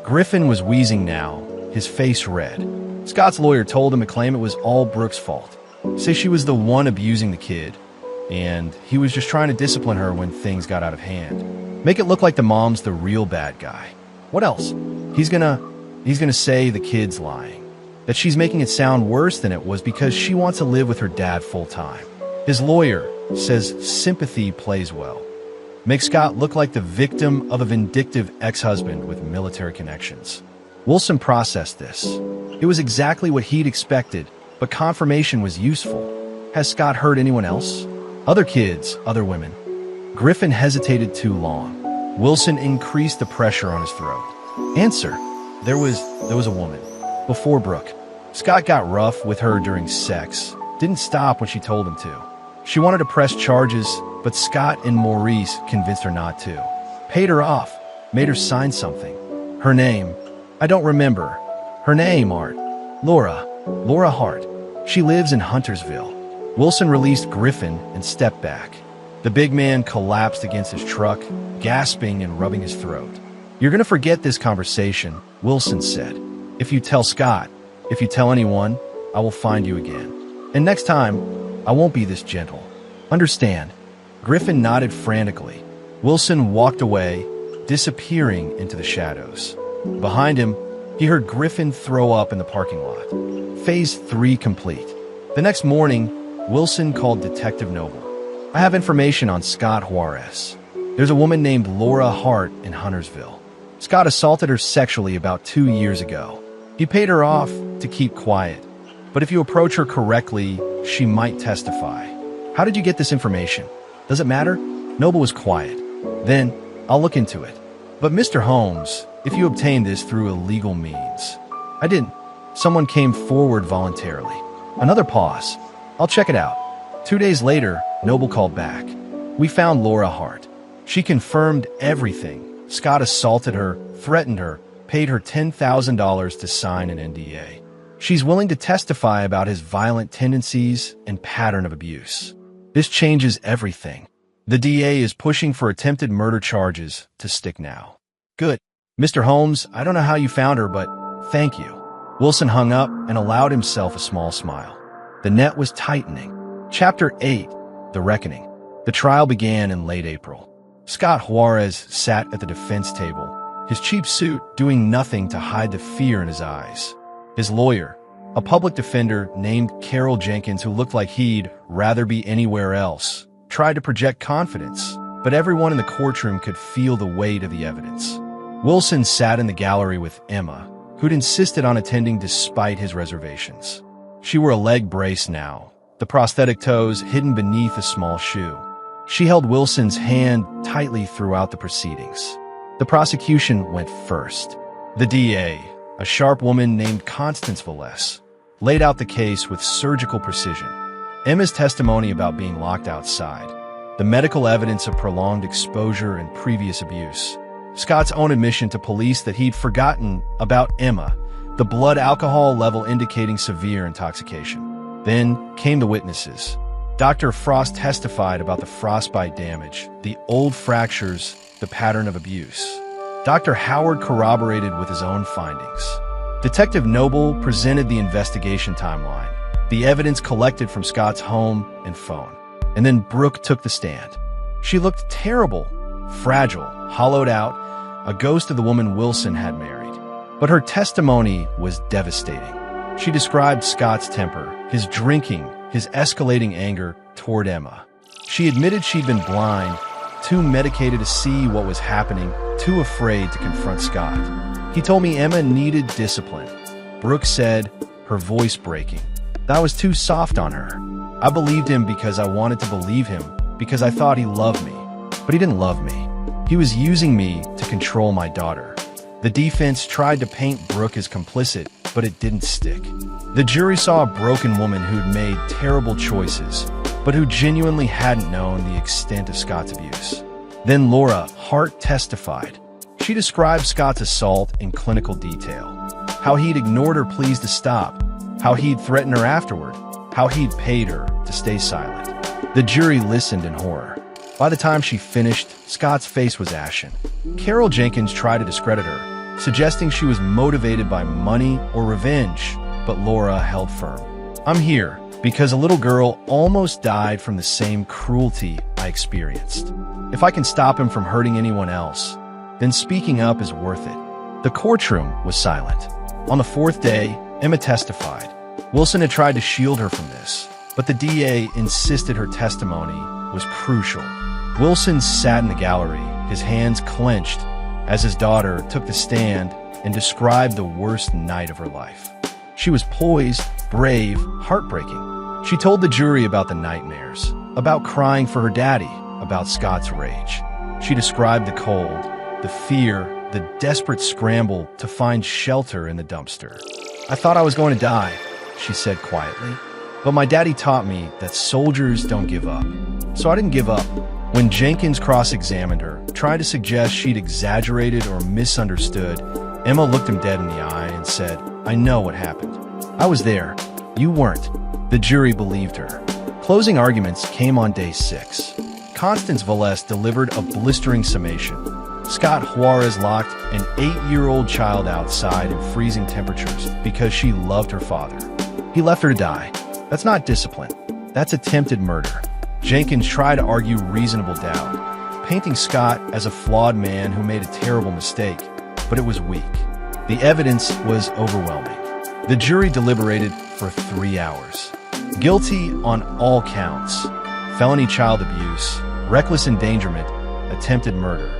Griffin was wheezing now, his face red. Scott's lawyer told him to claim it was all Brooke's fault. Say she was the one abusing the kid, and he was just trying to discipline her when things got out of hand. Make it look like the mom's the real bad guy. What else? He's gonna say the kid's lying. That she's making it sound worse than it was because she wants to live with her dad full time. His lawyer says sympathy plays well. Make Scott look like the victim of a vindictive ex-husband with military connections. Wilson processed this. It was exactly what he'd expected, but confirmation was useful. Has Scott hurt anyone else? Other kids, other women. Griffin hesitated too long. Wilson increased the pressure on his throat. Answer. There was a woman. Before Brooke. Scott got rough with her during sex. Didn't stop when she told him to. She wanted to press charges, but Scott and Maurice convinced her not to. Paid her off. Made her sign something. Her name. I don't remember. Her name, Art. Laura Hart. She lives in Huntersville. Wilson released Griffin and stepped back. The big man collapsed against his truck, gasping and rubbing his throat. You're gonna forget this conversation, Wilson said. If you tell Scott, if you tell anyone, I will find you again. And next time, I won't be this gentle. Understand? Griffin nodded frantically. Wilson walked away, disappearing into the shadows. Behind him, he heard Griffin throw up in the parking lot. Phase 3 complete. The next morning, Wilson called Detective Noble. I have information on Scott Juarez. There's a woman named Laura Hart in Huntersville. Scott assaulted her sexually about 2 years ago. He paid her off to keep quiet. But if you approach her correctly, she might testify. How did you get this information? Does it matter? Noble was quiet. Then, I'll look into it. But Mr. Holmes, if you obtained this through illegal means. I didn't. Someone came forward voluntarily. Another pause. I'll check it out. 2 days later, Noble called back. We found Laura Hart. She confirmed everything. Scott assaulted her, threatened her, paid her $10,000 to sign an NDA. She's willing to testify about his violent tendencies and pattern of abuse. This changes everything. The DA is pushing for attempted murder charges to stick now. Good. Mr. Holmes, I don't know how you found her, but thank you. Wilson hung up and allowed himself a small smile. The net was tightening. Chapter 8, The Reckoning. The trial began in late April. Scott Juarez sat at the defense table, his cheap suit doing nothing to hide the fear in his eyes. His lawyer, a public defender named Carol Jenkins who looked like he'd rather be anywhere else, tried to project confidence, but everyone in the courtroom could feel the weight of the evidence. Wilson sat in the gallery with Emma, who'd insisted on attending despite his reservations. She wore a leg brace now, the prosthetic toes hidden beneath a small shoe. She held Wilson's hand tightly throughout the proceedings. The prosecution went first. The DA, a sharp woman named Constance Valles, laid out the case with surgical precision. Emma's testimony about being locked outside, the medical evidence of prolonged exposure and previous abuse, Scott's own admission to police that he'd forgotten about Emma, the blood alcohol level indicating severe intoxication. Then came the witnesses. Dr. Frost testified about the frostbite damage, the old fractures, the pattern of abuse. Dr. Howard corroborated with his own findings. Detective Noble presented the investigation timeline, the evidence collected from Scott's home and phone. And then Brooke took the stand. She looked terrible, fragile, hollowed out, a ghost of the woman Wilson had married. But her testimony was devastating. She described Scott's temper, his drinking, his escalating anger toward Emma. She admitted she'd been blind, too medicated to see what was happening, too afraid to confront Scott. He told me Emma needed discipline. Brooke said, her voice breaking, "That was too soft on her. I believed him because I wanted to believe him, because I thought he loved me. But he didn't love me. He was using me to control my daughter." The defense tried to paint Brooke as complicit, but it didn't stick. The jury saw a broken woman who'd made terrible choices, but who genuinely hadn't known the extent of Scott's abuse. Then Laura Hart testified. She described Scott's assault in clinical detail, how he'd ignored her pleas to stop, how he'd threatened her afterward, how he'd paid her to stay silent. The jury listened in horror. By the time she finished, Scott's face was ashen. Carol Jenkins tried to discredit her, suggesting she was motivated by money or revenge, but Laura held firm. "I'm here because a little girl almost died from the same cruelty I experienced. If I can stop him from hurting anyone else, then speaking up is worth it." The courtroom was silent. On the fourth day, Emma testified. Wilson had tried to shield her from this, but the DA insisted her testimony was crucial. Wilson sat in the gallery, his hands clenched, as his daughter took the stand and described the worst night of her life. She was poised, brave, heartbreaking. She told the jury about the nightmares, about crying for her daddy, about Scott's rage. She described the cold, the fear, the desperate scramble to find shelter in the dumpster. "I thought I was going to die," she said quietly. "But my daddy taught me that soldiers don't give up. So I didn't give up." When Jenkins cross-examined her, trying to suggest she'd exaggerated or misunderstood, Emma looked him dead in the eye and said, "I know what happened. I was there. You weren't." The jury believed her. Closing arguments came on day 6. Constance Valles delivered a blistering summation. Scott Juarez locked an 8-year-old child outside in freezing temperatures because she loved her father. He left her to die. That's not discipline. That's attempted murder. Jenkins tried to argue reasonable doubt, painting Scott as a flawed man who made a terrible mistake, but it was weak. The evidence was overwhelming. The jury deliberated for 3 hours. Guilty on all counts: felony child abuse, reckless endangerment, attempted murder.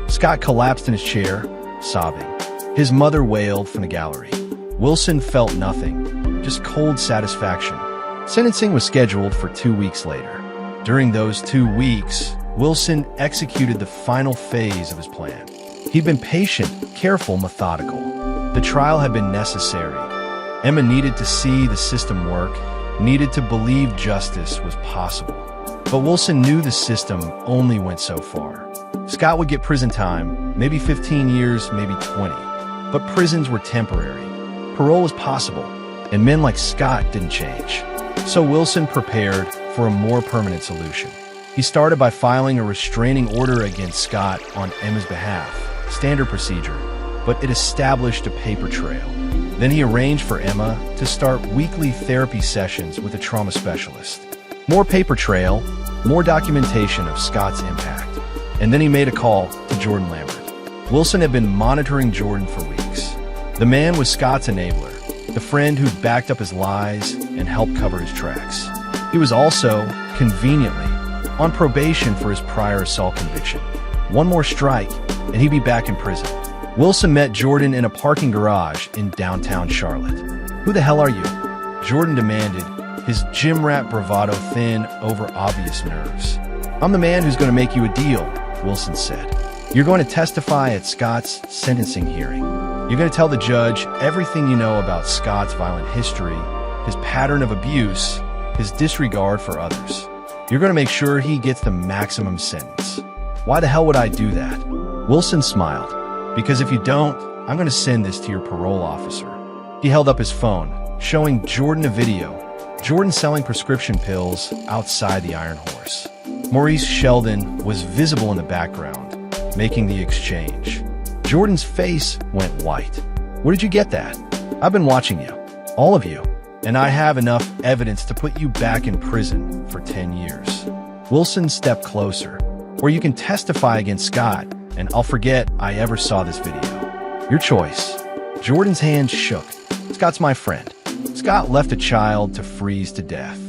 Scott collapsed in his chair, sobbing. His mother wailed from the gallery. Wilson felt nothing, just cold satisfaction. Sentencing was scheduled for 2 weeks later. During those 2 weeks, Wilson executed the final phase of his plan. He'd been patient, careful, methodical. The trial had been necessary. Emma needed to see the system work, needed to believe justice was possible. But Wilson knew the system only went so far. Scott would get prison time, maybe 15 years, maybe 20. But prisons were temporary. Parole was possible, and men like Scott didn't change. So Wilson prepared for a more permanent solution. He started by filing a restraining order against Scott on Emma's behalf, standard procedure, but it established a paper trail. Then he arranged for Emma to start weekly therapy sessions with a trauma specialist. More paper trail, more documentation of Scott's impact. And then he made a call to Jordan Lambert. Wilson had been monitoring Jordan for weeks. The man was Scott's enabler, the friend who'd backed up his lies and helped cover his tracks. He was also, conveniently, on probation for his prior assault conviction. One more strike, and he'd be back in prison. Wilson met Jordan in a parking garage in downtown Charlotte. "Who the hell are you?" Jordan demanded, his gym rat bravado thin over obvious nerves. I'm the man who's going to make you a deal, Wilson said. You're going to testify at Scott's sentencing hearing. You're going to tell the judge everything you know about Scott's violent history, his pattern of abuse, his disregard for others. You're going to make sure he gets the maximum sentence. Why the hell would I do that? Wilson smiled. Because if you don't, I'm going to send this to your parole officer. He held up his phone, showing Jordan a video. Jordan selling prescription pills outside the Iron Horse. Maurice Sheldon was visible in the background, making the exchange. Jordan's face went white. Where did you get that? I've been watching you. All of you. And I have enough evidence to put you back in prison for 10 years. Wilson stepped closer. Or you can testify against Scott, and I'll forget I ever saw this video. Your choice. Jordan's hand shook. Scott's my friend. Scott left a child to freeze to death.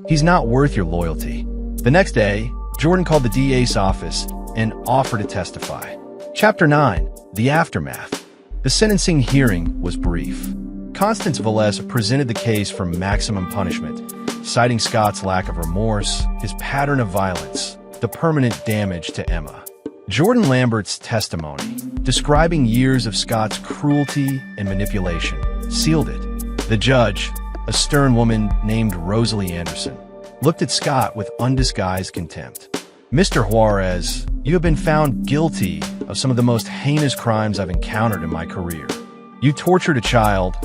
He's not worth your loyalty. The next day, Jordan called the DA's office and offered to testify. Chapter 9. The Aftermath. The sentencing hearing was brief. Constance Velez presented the case for maximum punishment, citing Scott's lack of remorse, his pattern of violence, the permanent damage to Emma. Jordan Lambert's testimony, describing years of Scott's cruelty and manipulation, sealed it. The judge, a stern woman named Rosalie Anderson, looked at Scott with undisguised contempt. Mr. Juarez, you have been found guilty of some of the most heinous crimes I've encountered in my career. You tortured a child,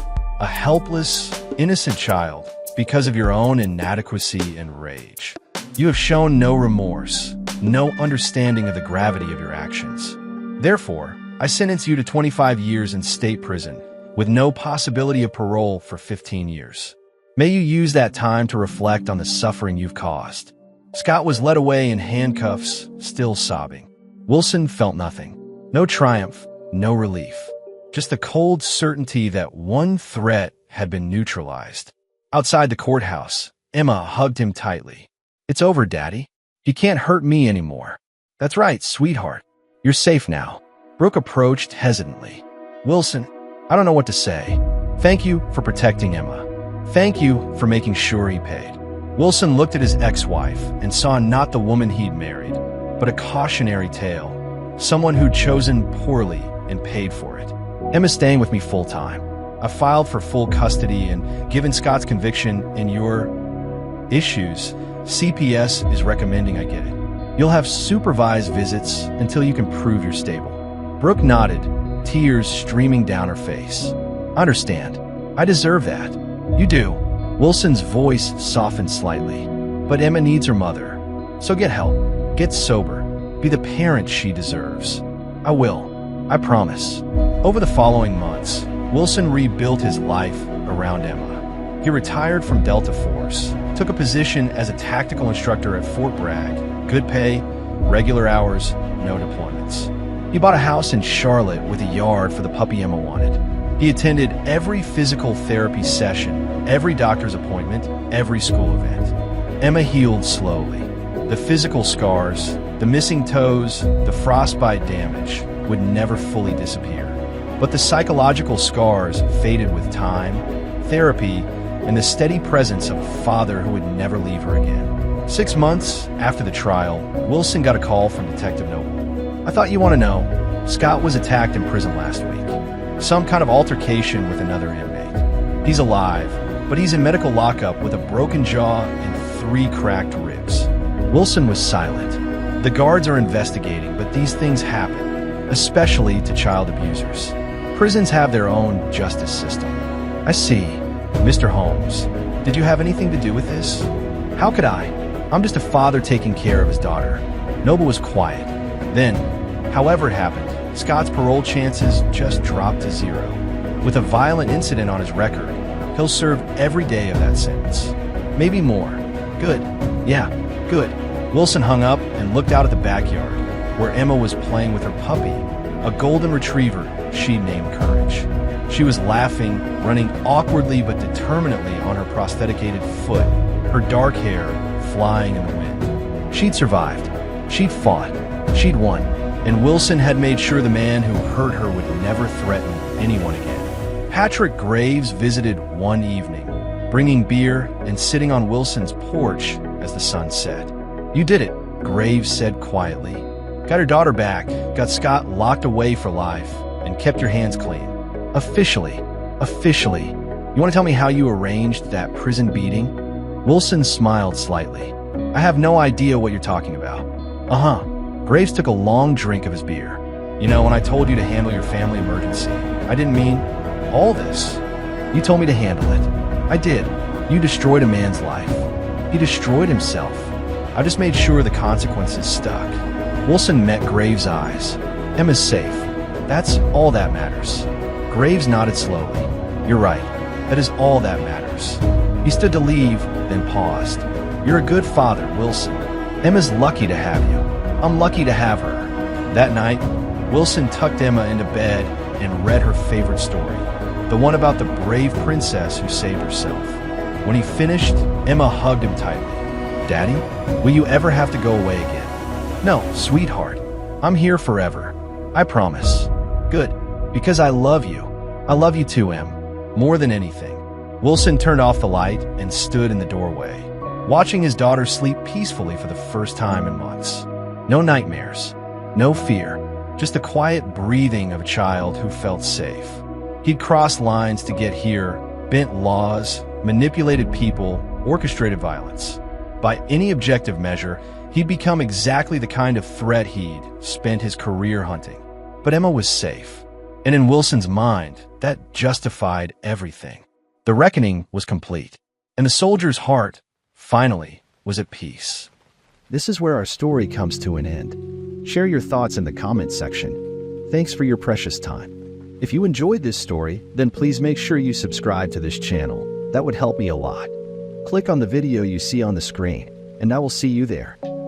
a helpless, innocent child, because of your own inadequacy and rage. You have shown no remorse, no understanding of the gravity of your actions. Therefore, I sentence you to 25 years in state prison, with no possibility of parole for 15 years. May you use that time to reflect on the suffering you've caused. Scott was led away in handcuffs, still sobbing. Wilson felt nothing. No triumph, no relief. Just the cold certainty that one threat had been neutralized. Outside the courthouse, Emma hugged him tightly. It's over, Daddy. You can't hurt me anymore. That's right, sweetheart. You're safe now. Brooke approached hesitantly. Wilson, I don't know what to say. Thank you for protecting Emma. Thank you for making sure he paid. Wilson looked at his ex-wife and saw not the woman he'd married, but a cautionary tale. Someone who'd chosen poorly and paid for it. Emma's staying with me full-time. I filed for full custody, and given Scott's conviction and your issues, CPS is recommending I get it. You'll have supervised visits until you can prove you're stable. Brooke nodded, tears streaming down her face. I understand. I deserve that. You do. Wilson's voice softened slightly. But Emma needs her mother. So get help. Get sober. Be the parent she deserves. I will. I promise. Over the following months, Wilson rebuilt his life around Emma. He retired from Delta Force, took a position as a tactical instructor at Fort Bragg. Good pay, regular hours, no deployments. He bought a house in Charlotte with a yard for the puppy Emma wanted. He attended every physical therapy session, every doctor's appointment, every school event. Emma healed slowly. The physical scars, the missing toes, the frostbite damage would never fully disappear. But the psychological scars faded with time, therapy, and the steady presence of a father who would never leave her again. 6 months after the trial, Wilson got a call from Detective Noble. I thought you want to know, Scott was attacked in prison last week. Some kind of altercation with another inmate. He's alive, but he's in medical lockup with a broken jaw and 3 cracked ribs. Wilson was silent. The guards are investigating, but these things happen, especially to child abusers. Prisons have their own justice system. I see. Mr. Holmes, did you have anything to do with this? How could I? I'm just a father taking care of his daughter. Noble was quiet. Then, however it happened, Scott's parole chances just dropped to 0. With a violent incident on his record, he'll serve every day of that sentence. Maybe more. Good. Yeah, good. Wilson hung up and looked out at the backyard, where Emma was playing with her puppy, a golden retriever she'd named Courage. She was laughing, running awkwardly but determinedly on her prostheticated foot, her dark hair flying in the wind. She'd survived. She'd fought. She'd won. And Wilson had made sure the man who hurt her would never threaten anyone again. Patrick Graves visited one evening, bringing beer and sitting on Wilson's porch as the sun set. You did it, Graves said quietly. Got her daughter back, got Scott locked away for life, and kept your hands clean. Officially. You want to tell me how you arranged that prison beating? Wilson smiled slightly. I have no idea what you're talking about. Graves took a long drink of his beer. You know, when I told you to handle your family emergency, I didn't mean all this. You told me to handle it. I did. You destroyed a man's life. He destroyed himself. I just made sure the consequences stuck. Wilson met Graves' eyes. Emma's safe. That's all that matters. Graves nodded slowly. You're right. That is all that matters. He stood to leave, then paused. You're a good father, Wilson. Emma's lucky to have you. I'm lucky to have her. That night, Wilson tucked Emma into bed and read her favorite story, the one about the brave princess who saved herself. When he finished, Emma hugged him tightly. Daddy, will you ever have to go away again? No, sweetheart. I'm here forever. I promise. Good, because I love you. I love you too, Em. More than anything. Wilson turned off the light and stood in the doorway, watching his daughter sleep peacefully for the first time in months. No nightmares, no fear, just the quiet breathing of a child who felt safe. He'd crossed lines to get here, bent laws, manipulated people, orchestrated violence. By any objective measure, he'd become exactly the kind of threat he'd spent his career hunting. But Emma was safe. And in Wilson's mind, that justified everything. The reckoning was complete, and the soldier's heart, finally, was at peace. This is where our story comes to an end. Share your thoughts in the comments section. Thanks for your precious time. If you enjoyed this story, then please make sure you subscribe to this channel. That would help me a lot. Click on the video you see on the screen, and I will see you there.